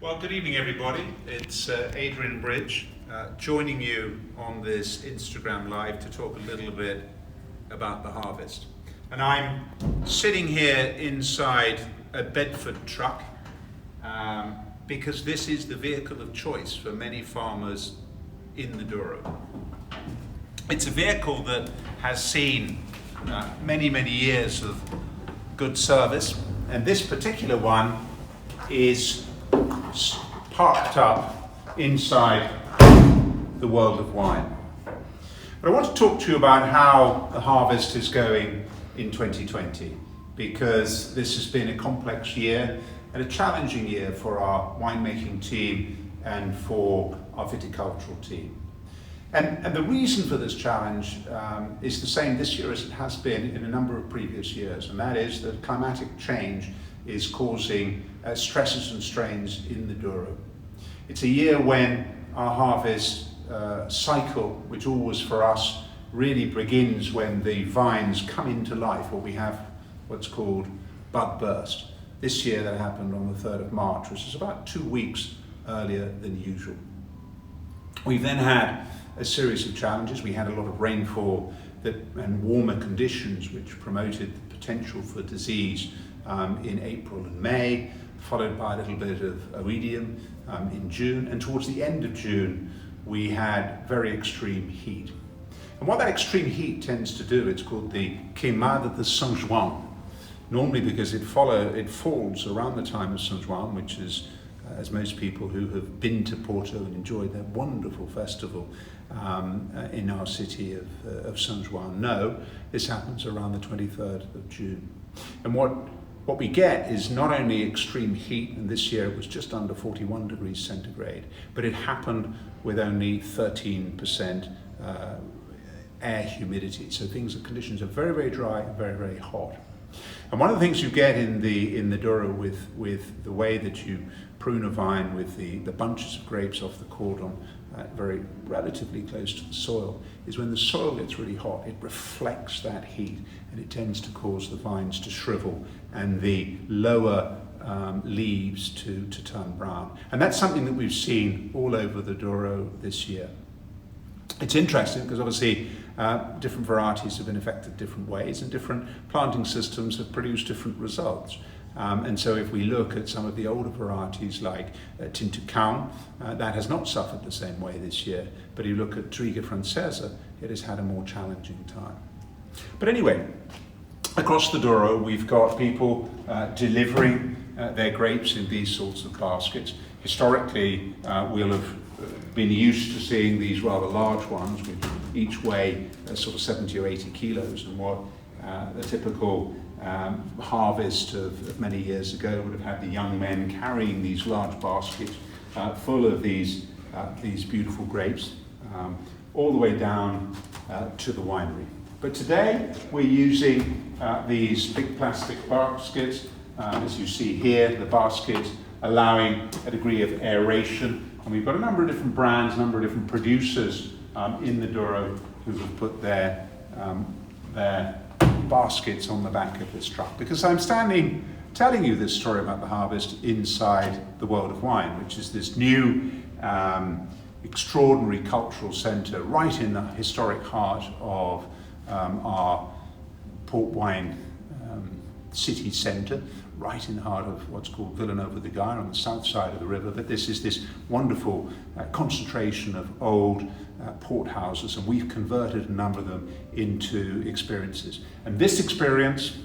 Well, good evening, everybody. It's Adrian Bridge joining you on this Instagram Live to talk a little bit about the harvest. And I'm sitting here inside a Bedford truck because this is the vehicle of choice for many farmers in the Douro. It's a vehicle that has seen many years of good service, and this particular one is parked up inside the world of wine. But I want to talk to you about how the harvest is going in 2020, because this has been a complex year and a challenging year for our winemaking team and for our viticultural team. And the reason for this challenge is the same this year as it has been in a number of previous years, and that is that climatic change is causing stresses and strains in the Douro. It's a year when our harvest cycle, which always for us really begins when the vines come into life, or we have what's called bud burst. This year that happened on the 3rd of March, which is about 2 weeks earlier than usual. We've then had a series of challenges. We had a lot of rainfall and warmer conditions which promoted the potential for disease in April and May, followed by a little bit of oidium in June, and towards the end of June we had very extreme heat. And what that extreme heat tends to do, it's called the Queimada de São João, normally because it falls around the time of São João, which is, as most people who have been to Porto and enjoyed that wonderful festival in our city of São João know, this happens around the 23rd of June. And what we get is not only extreme heat, and this year it was just under 41 degrees centigrade, but it happened with only 13% air humidity. So conditions are very dry and very hot. And one of the things you get in the Douro with the way that you prune a vine with the bunches of grapes off the cordon very relatively close to the soil is when the soil gets really hot, it reflects that heat and it tends to cause the vines to shrivel and the lower leaves to turn brown. And that's something that we've seen all over the Douro this year. It's interesting because obviously different varieties have been affected different ways and different planting systems have produced different results. And so if we look at some of the older varieties like Tinto Cão, that has not suffered the same way this year. But if you look at Triga Francesa, it has had a more challenging time. But anyway, across the Douro, we've got people delivering their grapes in these sorts of baskets. Historically, we'll have been used to seeing these rather large ones, which each weigh sort of 70 or 80 kilos, and what the typical harvest of many years ago would have had the young men carrying these large baskets full of these beautiful grapes all the way down to the winery. But today we're using these big plastic baskets, as you see here, the baskets allowing a degree of aeration. And we've got a number of different brands, a number of different producers in the Douro who have put their baskets on the back of this truck. Because I'm standing telling you this story about the harvest inside the world of wine, which is this new extraordinary cultural centre right in the historic heart of our port wine city centre, right in the heart of what's called Villanova de Gaia on the south side of the river. But this is this wonderful concentration of old port houses, and we've converted a number of them into experiences. And this experience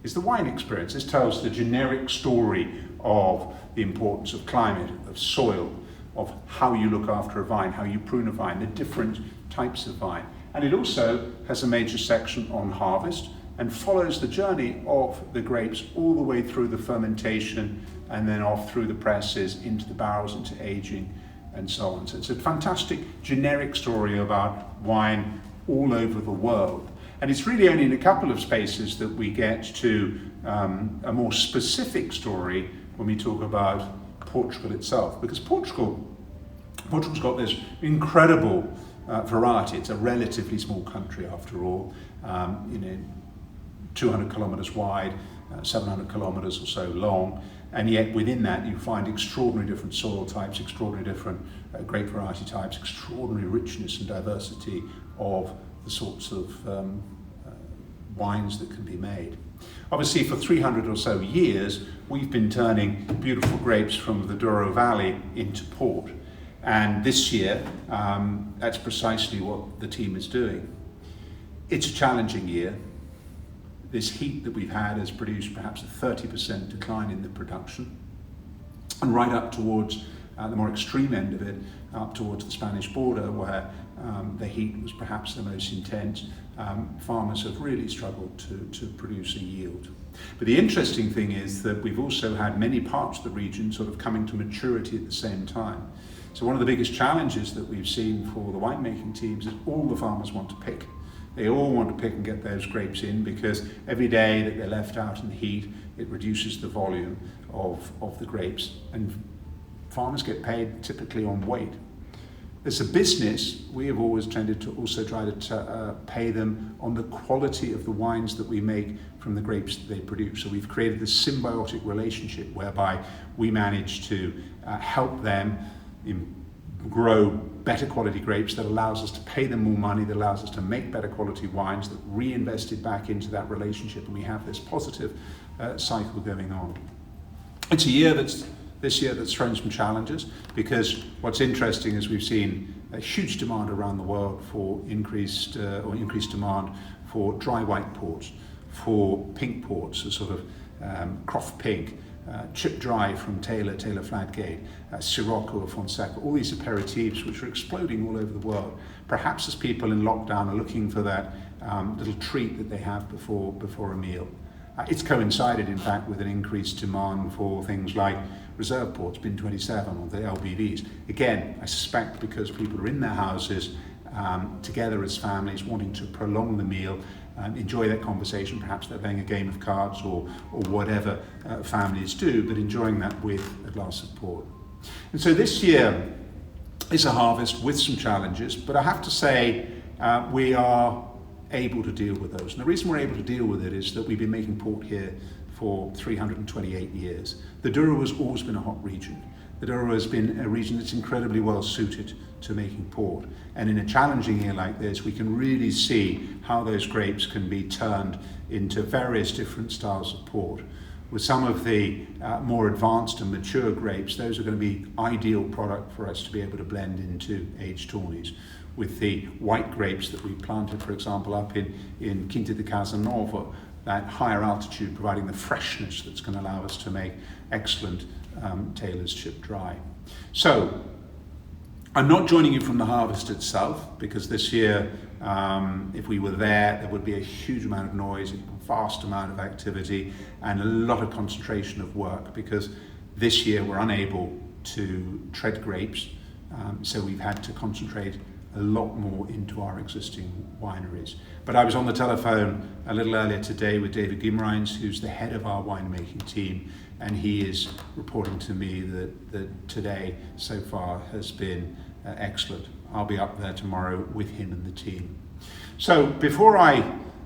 is the wine experience. This tells the generic story of the importance of climate, of soil, of how you look after a vine, how you prune a vine, the different types of vine. And it also has a major section on harvest and follows the journey of the grapes all the way through the fermentation and then off through the presses into the barrels, into aging and so on. So it's a fantastic generic story about wine all over the world. And it's really only in a couple of spaces that we get to a more specific story when we talk about Portugal itself, because Portugal's got this incredible variety. It's a relatively small country after all, 200 kilometers wide, 700 kilometers or so long, And yet within that you find extraordinary different soil types, extraordinary different grape variety types, extraordinary richness and diversity of the sorts of wines that can be made. Obviously for 300 or so years we've been turning beautiful grapes from the Douro Valley into port, and this year that's precisely what the team is doing. It's a challenging year. This heat that we've had has produced perhaps a 30% decline in the production, and right up towards the more extreme end of it, up towards the Spanish border where the heat was perhaps the most intense, farmers have really struggled to produce a yield. But the interesting thing is that we've also had many parts of the region sort of coming to maturity at the same time. So one of the biggest challenges that we've seen for the winemaking teams is all the farmers want to pick. They all want to pick and get those grapes in, because every day that they're left out in the heat, it reduces the volume of the grapes, and farmers get paid typically on weight. As a business, we have always tended to also try to pay them on the quality of the wines that we make from the grapes that they produce. So we've created this symbiotic relationship whereby we manage to help them grow better quality grapes that allows us to pay them more money, that allows us to make better quality wines, that reinvested back into that relationship, and we have this positive cycle going on. It's a year this year that's thrown some challenges, because what's interesting is we've seen a huge demand around the world for increased demand for dry white ports, for pink ports, a sort of Croft Pink, Chip Dry from Taylor Fladgate, Sirocco of Fonseca, all these aperitifs which are exploding all over the world. Perhaps as people in lockdown are looking for that little treat that they have before a meal. It's coincided, in fact, with an increased demand for things like reserve ports, bin 27 or the LBVs. Again, I suspect because people are in their houses together as families, wanting to prolong the meal, enjoy that conversation. Perhaps they're playing a game of cards or whatever families do, but enjoying that with a glass of port. And so this year is a harvest with some challenges, but I have to say we are able to deal with those. And the reason we're able to deal with it is that we've been making port here for 328 years. The Douro has always been a hot region. The Douro has been a region that's incredibly well suited to making port. And in a challenging year like this, we can really see how those grapes can be turned into various different styles of port. With some of the more advanced and mature grapes, those are going to be ideal product for us to be able to blend into aged tawnies. With the white grapes that we planted, for example, up in Quinta de Casanova, that higher altitude providing the freshness that's going to allow us to make excellent Taylor's Chip Dry. So I'm not joining you from the harvest itself, because this year, if we were there would be a huge amount of noise, a vast amount of activity, and a lot of concentration of work, because this year we're unable to tread grapes, so we've had to concentrate a lot more into our existing wineries. But I was on the telephone a little earlier today with David Gimreins, who's the head of our winemaking team, and he is reporting to me that today so far has been excellent. I'll be up there tomorrow with him and the team. So before I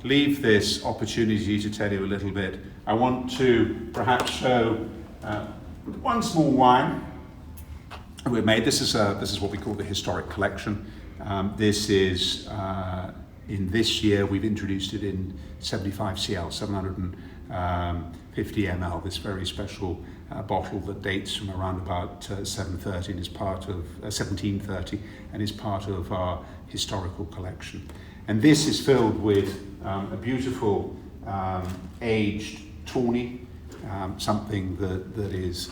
leave this opportunity to tell you a little bit, I want to perhaps show one small wine we've made. This is what we call the historic collection. This is, in this year, we've introduced it in 75 CL, 750 ml, this very special bottle that dates from around about 730 and is part of 1730 and is part of our historical collection. And this is filled with a beautiful aged tawny, something that is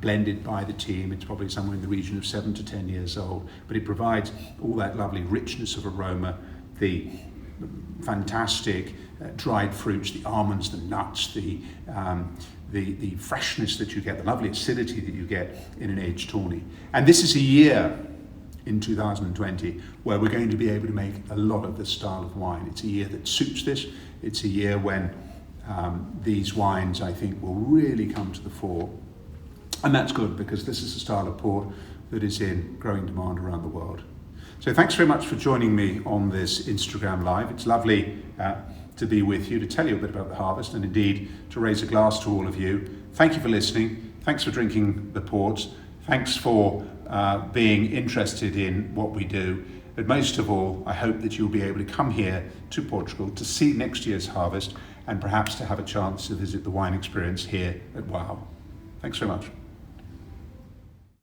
blended by the team. It's probably somewhere in the region of 7 to 10 years old, but it provides all that lovely richness of aroma, the fantastic dried fruits, the almonds, the nuts, the freshness that you get, the lovely acidity that you get in an aged tawny. And this is a year in 2020 where we're going to be able to make a lot of this style of wine. It's a year that suits this. It's a year when these wines, I think, will really come to the fore. And that's good, because this is a style of port that is in growing demand around the world. So thanks very much for joining me on this Instagram Live. It's lovely to be with you, to tell you a bit about the harvest, and indeed to raise a glass to all of you thank you for listening. Thanks for drinking the ports. Thanks for being interested in what we do. But most of all, I hope that you'll be able to come here to Portugal to see next year's harvest and perhaps to have a chance to visit the wine experience here at WOW. Thanks very much.